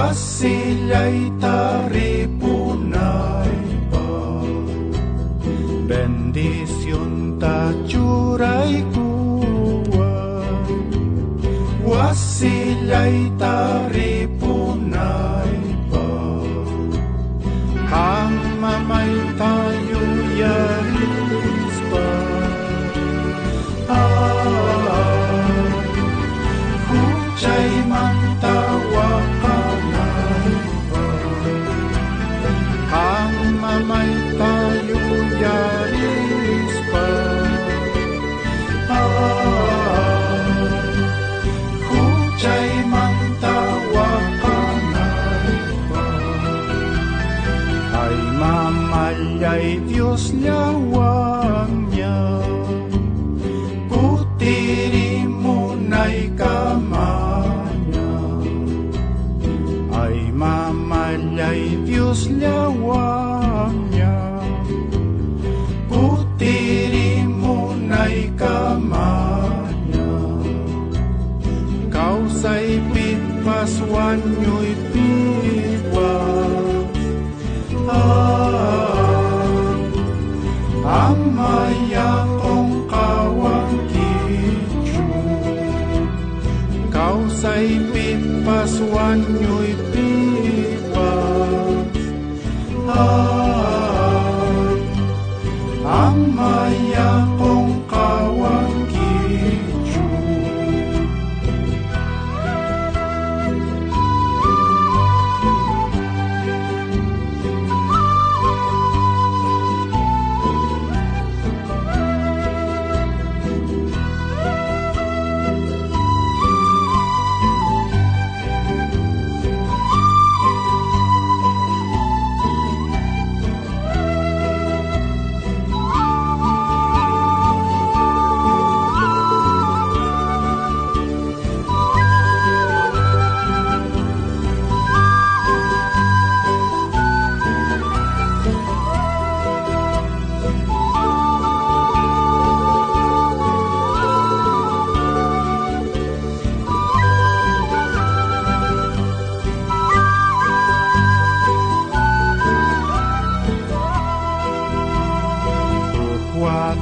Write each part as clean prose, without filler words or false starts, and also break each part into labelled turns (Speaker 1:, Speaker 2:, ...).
Speaker 1: wasila'y taripunay pa. Bendisyon ta juray kuwan, wasila'y taripunay pa. Hamamay tayo yaris pa. Hucay mantawa kanay pa. Hamamay tayo yaris pa. Hucay mantawa kanay pa. Ay mamalyay Diyos lawang niya, putiri mo na'y kamanya. Ay mamalyay Diyos lawang niya, putiri mo na'y kamanya. Kausay pitpaswan nyo'y pitwas, amaya kong kawang kitsu. Kausay pitpaswan nyo'y pitpas, amaya kong kawang kitsu.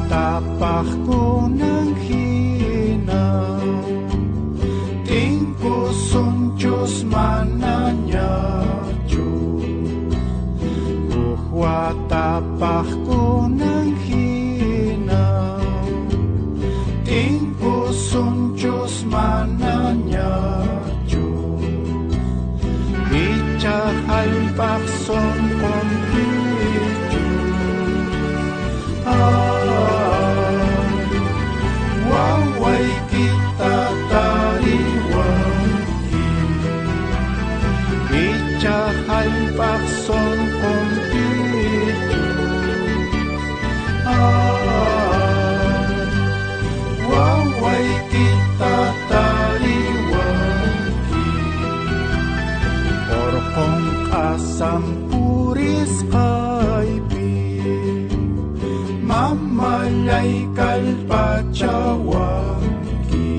Speaker 1: Tapak ko ng hina, tingkuson Diyos mananya Diyos. Kuhwa tapak ko ng hina, tingkuson Diyos mananya Diyos. Itsyahal bakson kong waway kita taliwangi, itsyahal bakson kong waway kita taliwangi. Orkong kasampuris kaibig, mamalay kalpacawangki.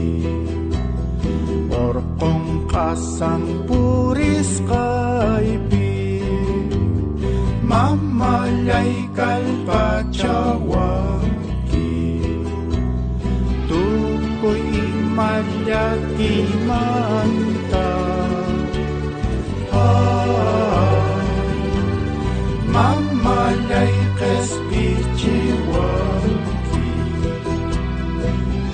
Speaker 1: Orkong kasampuris kaibig, mamalay kalpacawangki. Tukoy imalyaki manta, mamalay kespichiwangki.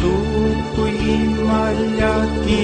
Speaker 1: Tukoy imalyaki